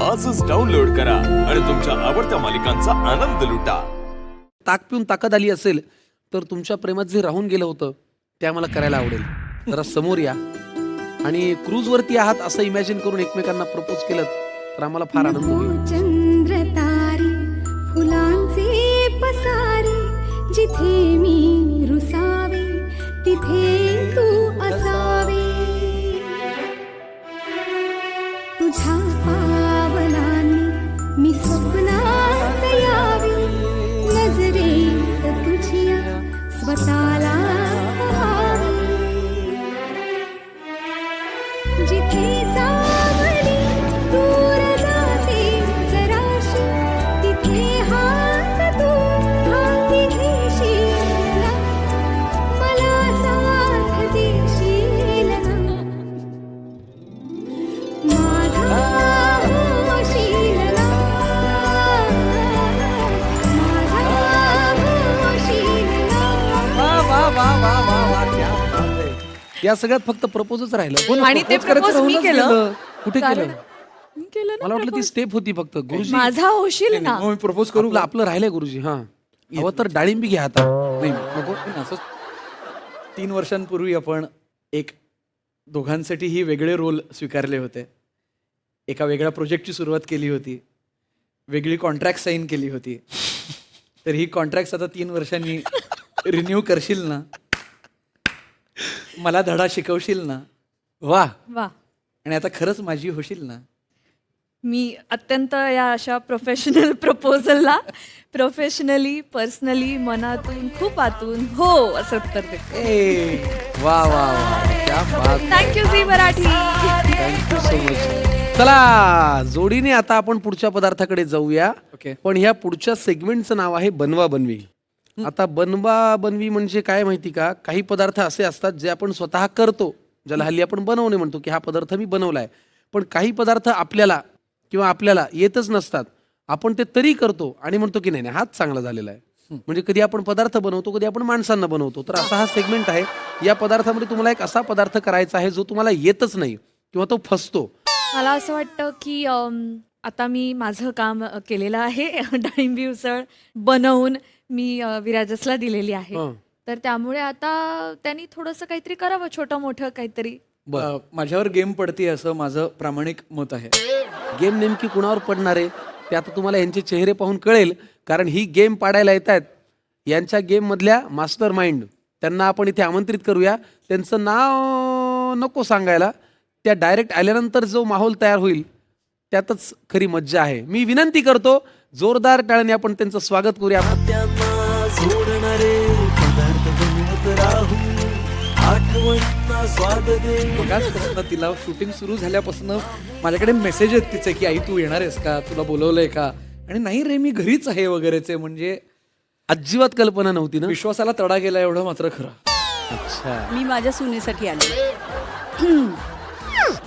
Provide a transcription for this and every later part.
आजच डाउनलोड करा आणि तुमच्या आवडत्या मालिकांचा आनंद लुटा. ताक पिऊन ताकद आली असेल तर तुमच्या प्रेमात जे राहून गेलं होतं ते आम्हाला करायला आवडेल. जरा समोर या आणि क्रूजवरती आहात असं इमॅजिन करून एकमेकांना प्रपोज केलं तर आम्हाला फार आनंद होईल. चंद्र तारी फुलांचे पसारी, जिथे मी रुसावे तिथे तू असावे. तुझ्या पावलांनी मी स्वप्नात यावी, नजरेत तुझ्या स्वतःला पाहावे. जिथे सावली दूर जाते जराशी, तिथे हात तू हाती घेशील ना, मला साथ देशील ना. माझा होशील ना, माझा होशील ना. वा वा वा वा वा वा, क्या बात आहे. या सगळ्यात फक्त प्रपोजच राहिलं आणि ते propose करायचं propose मी राहूनच केलं. गेलं. कुठे कारण- केलं? मी केलं ना मला वाटलं ती propose. स्टेप होती फक्त. गुरुजी माझा होशील ना. मग मी प्रपोज करू आपलं आपलं राहिलंय गुरुजी. हा हवं तर डाळिंबी घ्या आता. नाही नको. असं 3 वर्षांपूर्वी आपण एक दोघांसाठी ही वेगळे रोल स्वीकारले होते. एका वेगळ्या प्रोजेक्टची सुरुवात केली होती, वेगळी कॉन्ट्रॅक्ट साईन केली होती. तर ही कॉन्ट्रॅक्ट आता 3 वर्षांनी रिन्यू करशील ना, मला धडा शिकवशील ना, वा वा, आणि आता खरंच माझी होशील ना. मी अत्यंत या अशा प्रोफेशनल प्रपोजलला प्रोफेशनली पर्सनली मनातून खूप आतून हो असं उत्तर देते. ए वा वा वा, क्या बात. Thank you Zee Marathi. Thank you so much. चला जोडीने आता आपण पुढच्या पदार्थाकडे जाऊया. ओके. पण ह्या पुढच्या सेगमेंटचं नाव आहे बनवा बनवी. आता बनवा बनवी म्हणजे काय माहिती का, काही पदार्थ असे असतात जे आपण स्वतः करतो, ज्याला हल्ली आपण बनवणे म्हणतो की हा पदार्थ मी बनवलाय. पण काही पदार्थ आपल्याला येतच नसतात, आपण ते तरी करतो आणि म्हणतो की नाही नाही हाच चांगला झालेला आहे. म्हणजे कधी आपण पदार्थ बनवतो, कधी आपण माणसांना बनवतो. तर असा हा सेगमेंट आहे. या पदार्थामध्ये तुम्हाला एक असा पदार्थ करायचा आहे जो तुम्हाला येतच नाही किंवा तो फसतो. मला असं वाटतं की आता मी माझं काम केलेलं आहे. डाळिंबी उसळ बनवून मी विराजसला दिलेली आहे. हं. तर त्यामुळे आता त्यांनी थोडंसं काहीतरी करावं, छोटं मोठं काहीतरी. माझ्यावर गेम पडते असं माझं प्रामाणिक मत आहे. गेम नेमकी कुणावर पडणार आहे ते आता तुम्हाला यांचे चेहरे पाहून कळेल. कारण ही गेम पाडायला येत आहेत यांच्या गेम मधल्या मास्टर माइंड. त्यांना आपण इथे आमंत्रित करूया. त्यांचं नाव नको सांगायला, त्या डायरेक्ट आल्यानंतर जो माहोल तयार होईल त्यातच खरी मज्जा आहे. मी विनंती करतो जोरदार टाळ्याने आपण त्यांचं स्वागत करूया. बघा, तिला शूटिंग सुरू झाल्यापासून माझ्याकडे मेसेज आहेत तिचे की आई तू येणार आहेस का, तुला बोलवलंय का, आणि नाही रे मी घरीच आहे वगैरेचे. म्हणजे अजिबात कल्पना नव्हती ना. विश्वासाला तडा गेला एवढं मात्र खरं. अच्छा, मी माझ्या सुनेसाठी आले.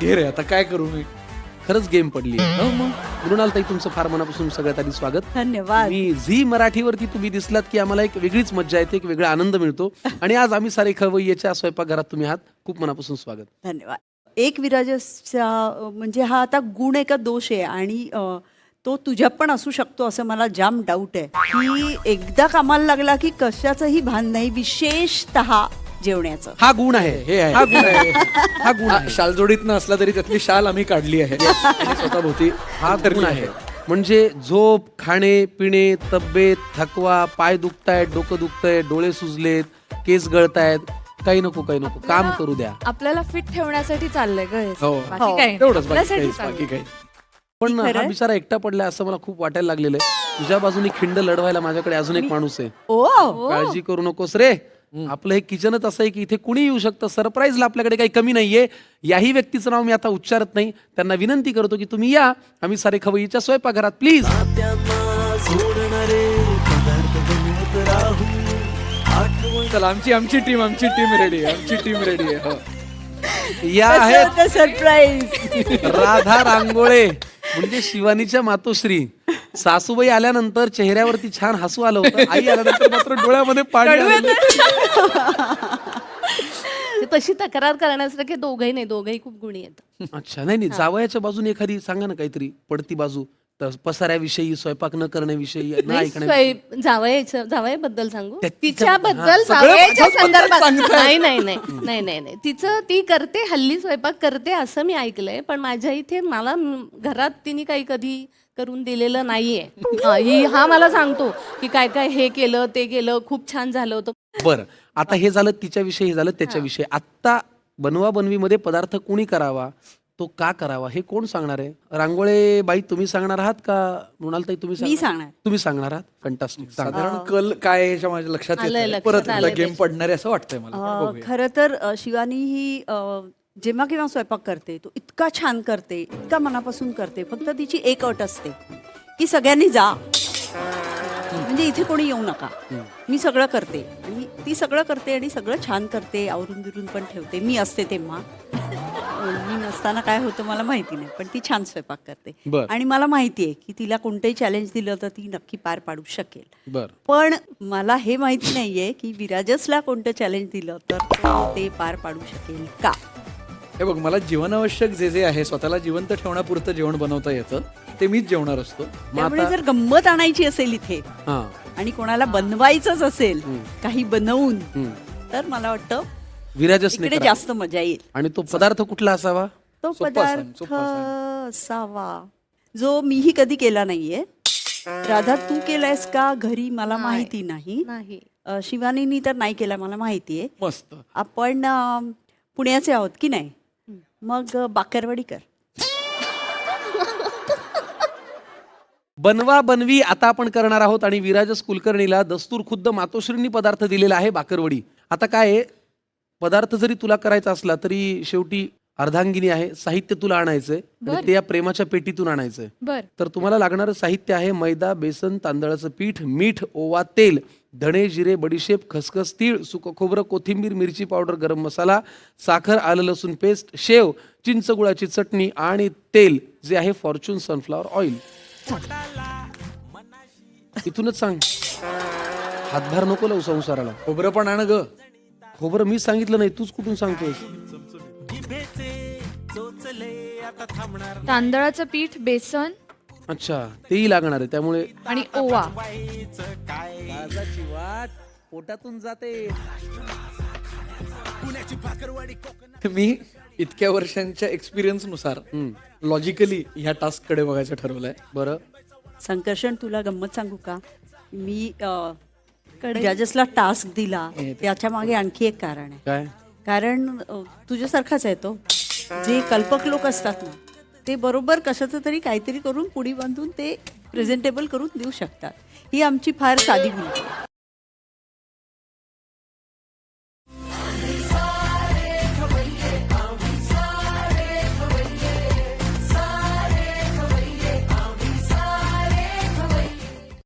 हे रे आता काय करू मी. खरंच गेम पडली. मृणालताई तुमचं फार मनापासून सगळ्यात आधी स्वागत. धन्यवाद. मी झी मराठीवरती तुम्ही दिसलात की आम्हाला एक वेगळीच मज्जा येते, एक वेगळा आनंद मिळतो. आणि आज आम्ही सारे खवय्येच्या स्वयंपाकघरात तुम्ही आहात. खूप मनापासून स्वागत. धन्यवाद. एक विराजचा म्हणजे हा आता गुण आहे का दोष आहे, आणि तो तुझ्यात पण असू शकतो असं मला जाम डाऊट आहे की एकदा कामाला लागला की कशाचंही भान नाही, विशेषतः जेवण्याचं. हा गुण आहे. हे आहे. हा गुण आहे. हा गुण हा, आहे. शालजोडीत नसला तरी त्यातली शाल आम्ही काढली आहे स्वतःभोवती. हा गुण आहे. म्हणजे झोप, खाणे पिणे, तब्येत, थकवा, पाय दुखतायत, डोकं दुखतंय, डोळे सुजलेत, केस गळतायत, काही नको काम करू द्या. आपल्याला फिट ठेवण्यासाठी चाललंय ग हे. हो. बाकी काय एवढंच, बाकी आपल्यासाठी काहीच, चाललंय. बाकी काही. पण हा खरंय? बिचारा एकटा पडलाय असं मला खूप वाटायला लागलेलं आहे. तुझ्या बाजूने खिंड लढवायला माझ्याकडे अजून एक माणूस आहे. ओ काळजी करू नकोस रे. आपलं हे किचनच असं आहे की इथे कुणी येऊ शकतं. सरप्राईजला आपल्याकडे काही कमी नाहीये. याही व्यक्तीचं नाव मी आता उच्चारत नाही. त्यांना विनंती करतो की तुम्ही या आम्ही सारे खवय्येच्या स्वयंपाकघरात प्लीज. चला आमची टीम रेडी आहे. हो. या आहेत सरप्राईज. राधा रांगोळे म्हणजे शिवानीच्या मातोश्री. सासूबाई आल्यानंतर चेहऱ्यावरती छान हसू आलं होतं, आई आल्यानंतर मात्र डोळ्यामध्ये पाणी आलं. तशी तक्रार करण्यासारखे दोघंही खूप गुणी आहेत. अच्छा, नाही जावयाच्या बाजूने एखादी सांगा ना काहीतरी पडती बाजू, तर पसाऱ्याविषयी, स्वयंपाक न करण्याविषयी, न ऐकण्याविषयी. जावयाबद्दल सांगू, त्या- तिच्याबद्दल सगळं जावयाच्या माझ्याबद्दल संदर्भात सांगताय. नाही. तिचं ती करते, हल्ली स्वयंपाक करते असं मी ऐकलंय, पण माझ्या इथे मला घरात तिने काही कधी करून दिलेलं नाहीये. हा मला सांगतो की काय काय हे केलं ते केलं, खूप छान झालं होतं. बरं, आता हे झालं तिच्याविषयी, हे झालं त्याच्याविषयी. आत्ता बनवा बनवीमध्ये पदार्थ कोणी करावा, तो का करावा, हे कोण सांगणार आहे? रांगोळे बाई तुम्ही सांगणार आहात का मृणालताई तुम्ही मी सांगणार. तुम्ही सांगणार आहात? फॅन्टास्टिक. साधारण कल काय आहे ह्याच्या माझ्या लक्षात आलंय, येतंय. लक्षात परत आलंय गेम ते. पडणार आहे असं वाटतंय मला. पण बघूया. खरं तर शिवानी ही जेव्हा केव्हा स्वयंपाक करते तो इतका छान करते, इतका मनापासून करते. फक्त तिची एक अट असते की सगळ्यांनी जा, म्हणजे इथे कोणी येऊ नका, मी सगळं करते. आणि ती सगळं करते आणि सगळं छान करते, आवरून बिरून पण ठेवते. मी असते तेव्हा, मी नसताना काय होतं मला माहिती नाही, पण ती छान स्वयंपाक करते. बरं. आणि मला माहिती आहे की तिला कोणतंही चॅलेंज दिलं तर ती नक्की पार पाडू शकेल. बरं, पण मला हे माहिती नाहीये की विराजसला कोणतं चॅलेंज दिलं तर तो ते पार पाडू शकेल का. हे बघ, मला जीवनावश्यक जे जे आहे स्वतःला जिवंत ठेवण्यापुरतं जेवण बनवता येतं, ते मीच जेवणार असतो. त्यामुळे जर गंमत आणायची असेल इथे हा, आणि कोणाला बनवायचंच असेल काही बनवून, तर मला वाटतं विराजसने इकडे करा. जास्त मजा येईल. आणि तो पदार्थ कुठला असावा? तो सोपा पदार्थ सांग, सोपा असावा जो मीही कधी केला नाहीये. राधा तू केलायस का घरी मला माहिती नाही. नाही. शिवानीनी तर नाही केला मला माहितीये. मस्त. आपण पुण्याचे आहोत की नाही, मग बाकरवडी कर. बनवा बनवी आता आपण करणार आहोत आणि विराजस कुलकर्णीला दस्तूर खुद्द मातोश्रींनी पदार्थ दिलेला आहे, बाकरवडी. आता काय आहे, पदार्थ जरी तुला करायचा असला तरी शेवटी अर्धांगिनी आहे, साहित्य तुला आणायचंय आणि ते या प्रेमाच्या पेटीतून आणायचंय. बर. तर तुम्हाला लागणारं साहित्य आहे मैदा, बेसन, तांदळाचं पीठ, मीठ, ओवा, तेल, धणे, जिरे, बडीशेप, खसखस, तीळ, सुकं खोबरं, कोथिंबीर, मिरची पावडर, गरम मसाला, साखर, आलं लसूण पेस्ट, शेव, चिंच गुळाची चटणी आणि तेल जे आहे फॉर्च्यून सनफ्लॉवर ऑइल. इथूनच सांग, हातभार नको लावू संसाराला. खोबरं पण आण ग. खोबरं मी सांगितलं नाही, तूच कुठून सांगतोय? तांदळाचं पीठ, बेसन अच्छा, तेही लागणार आहे, त्यामुळे आणि ओवा. पोटातून जाते. मी इतक्या वर्षांच्या एक्सपिरियन्स नुसार लॉजिकली ह्या टास्क कडे बघायचं ठरवलंय. बरं, संकर्षण तुला गंमत सांगू का, मी विराजसला टास्क दिला त्याच्या मागे आणखी एक कारण आहे. काय? कारण तुझ्यासारखाच आहे तो. जे कल्पक लोक असतात ना, ते बरोबर कशाचं तरी काहीतरी करून पुडी बांधून ते प्रेझेंटेबल करून देऊ शकतात. ही आमची फार साधी मुलगी आहे.